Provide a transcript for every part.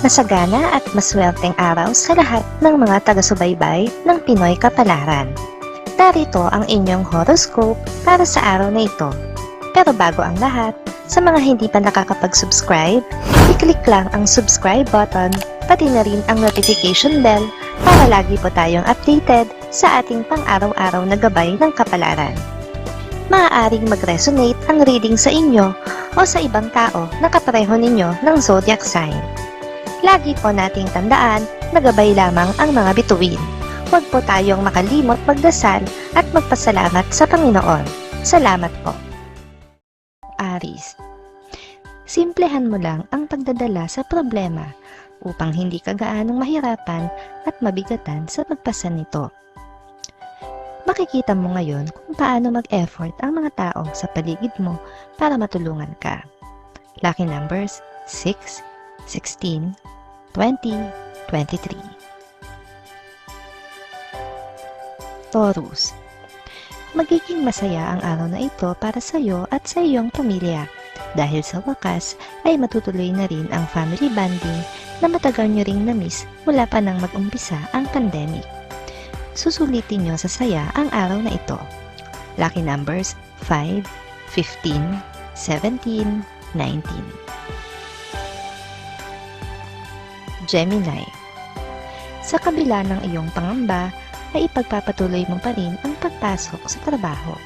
Masagana at maswerteng araw sa lahat ng mga taga-subaybay ng Pinoy Kapalaran. Narito ang inyong horoscope para sa araw na ito. Pero bago ang lahat, sa mga hindi pa nakakapag-subscribe, i-click lang ang subscribe button, pati na rin ang notification bell para lagi po tayong updated sa ating pang-araw-araw na gabay ng kapalaran. Maaaring mag-resonate ang reading sa inyo o sa ibang tao na kapareho ninyo ng zodiac sign. Lagi po nating tandaan na gabay lamang ang mga bituin. Huwag po tayong makalimot magdasal at magpasalamat sa Panginoon. Salamat po. Aries. Simplehan mo lang ang pagdadala sa problema upang hindi ka gaanong mahirapan at mabigatan sa pagpasan nito. Makikita mo ngayon kung paano mag-effort ang mga tao sa paligid mo para matulungan ka. Lucky numbers 6, 16, 20, 23. Taurus. Magiging masaya ang araw na ito para sa iyo at sa iyong pamilya dahil sa wakas ay matutuloy na rin ang family bonding na matagal nyo ring na-miss mula pa nang mag-umpisa ang pandemic. Susulitin nyo sa saya ang araw na ito. Lucky numbers 5, 15, 17, 19. Gemini. Sa kabila ng iyong pangamba, ay ipagpapatuloy mo pa rin ang pagpasok sa trabaho.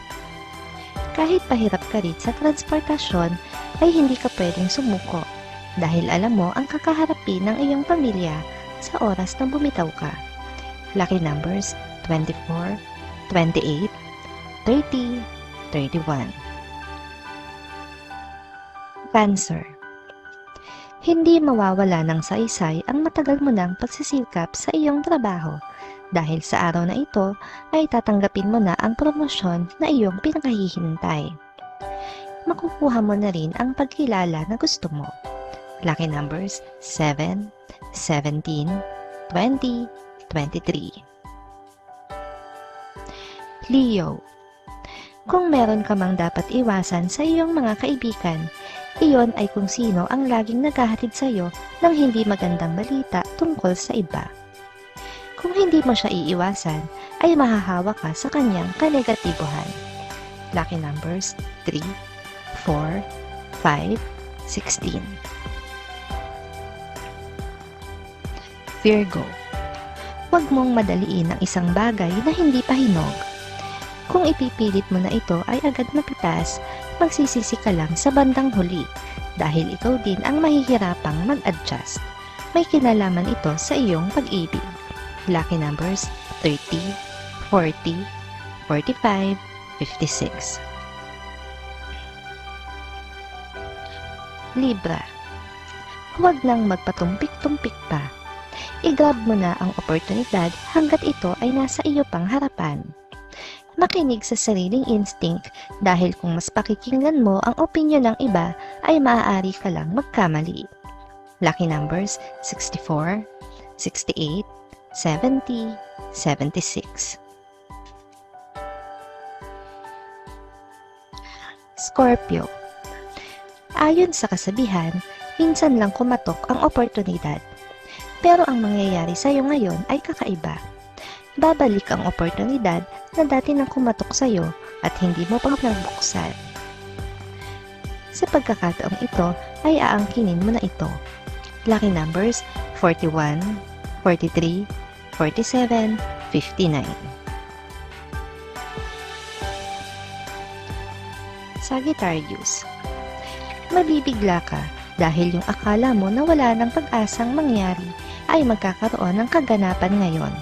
Kahit pahirap ka rin sa transportasyon, ay hindi ka pwedeng sumuko dahil alam mo ang kakaharapin ng iyong pamilya sa oras na bumitaw ka. Lucky numbers 24, 28, 30, 31. Cancer. Hindi mawawala ng saysay ang matagal mo ng pagsisikap sa iyong trabaho dahil sa araw na ito ay tatanggapin mo na ang promosyon na iyong pinakahihintay. Makukuha mo na rin ang pagkilala na gusto mo. Lucky numbers 7, 17, 20, 23. Leo. Kung meron ka mang dapat iwasan sa iyong mga kaibigan, iyon ay kung sino ang laging naghahatid sa iyo ng hindi magandang balita tungkol sa iba. Kung hindi mo siya iiwasan, ay mahahawa ka sa kanyang kanegatibohan. Lucky numbers 3, 4, 5, 16. Virgo. Huwag mong madaliin ang isang bagay na hindi pa hinog. Kung ipipilit mo na ito ay agad mapitas, magsisisi ka lang sa bandang huli dahil ikaw din ang mahihirapang mag-adjust. May kinalaman ito sa iyong pag-ibig. Lucky numbers 30, 40, 45, 56. Libra. Huwag nang magpatumpik-tumpik pa. I-grab mo na ang oportunidad hanggat ito ay nasa iyo pang harapan. Makinig sa sariling instinct dahil kung mas pakikinggan mo ang opinyon ng iba ay maaari ka lang magkamali. Lucky numbers 64, 68, 70, 76. Scorpio. Ayon sa kasabihan, minsan lang kumatok ang oportunidad. Pero ang mangyayari sa iyo ngayon ay kakaiba. Babalik ang oportunidad na dati nang kumatok sa iyo at hindi mo pang nabuksan. Sa pagkakataong ito ay aangkinin mo na ito. Lucky numbers 41, 43, 47, 59. Sagittarius. Mabibigla ka dahil yung akala mo na wala ng pag-asang mangyari ay magkakaroon ng kaganapan ngayon.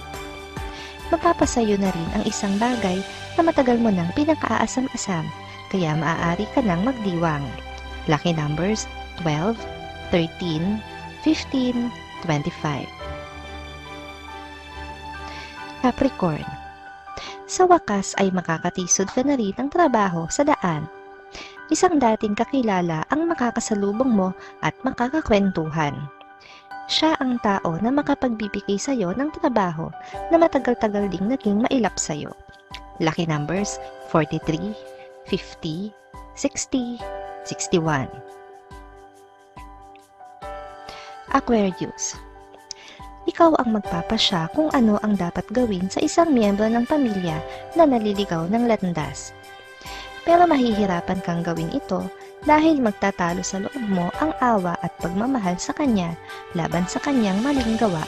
Mapapasayo na rin ang isang bagay na matagal mo nang pinakaasam-asam, kaya maaari ka nang magdiwang. Lucky numbers 12, 13, 15, 25. Capricorn. Sa wakas ay makakatisod ka na rin ng trabaho sa daan. Isang dating kakilala ang makakasalubong mo at makakakwentuhan. Siya ang tao na makapagbibigay sa iyo ng trabaho na matagal-tagal ding naging mailap sa iyo. Lucky numbers 43, 50, 60, 61. Aquarius. Ikaw ang magpapasya kung ano ang dapat gawin sa isang miyembro ng pamilya na naliligaw ng landas. Pero mahihirapan kang gawin ito dahil magtatalo sa loob mo ang awa at pagmamahal sa kanya laban sa kanyang maling gawa.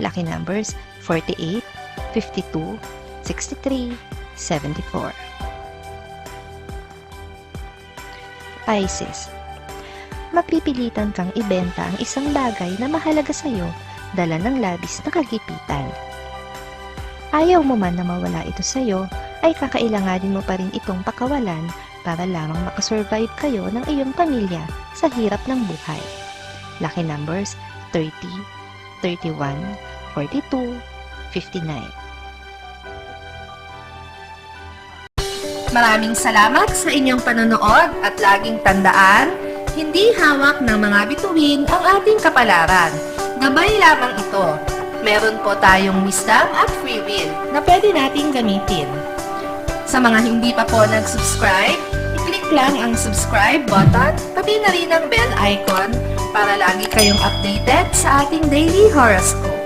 Lucky numbers 48, 52, 63, 74. Pisces. Mapipilitan kang ibenta ang isang bagay na mahalaga sa iyo dala ng labis na kagipitan. Ayaw mo man na mawala ito sa iyo, ay kakailanganin mo pa rin itong pakawalan para lamang makasurvive kayo ng iyong pamilya sa hirap ng buhay. Lucky numbers 30, 31, 42, 59. Maraming salamat sa inyong panonood at laging tandaan, hindi hawak ng mga bituin ang ating kapalaran. Gabay lamang ito. Meron po tayong wisdom at free will na pwede nating gamitin. Sa mga hindi pa po nag-subscribe, i-click lang ang subscribe button, pati na rin ang bell icon para lagi kayong updated sa ating daily horoscope.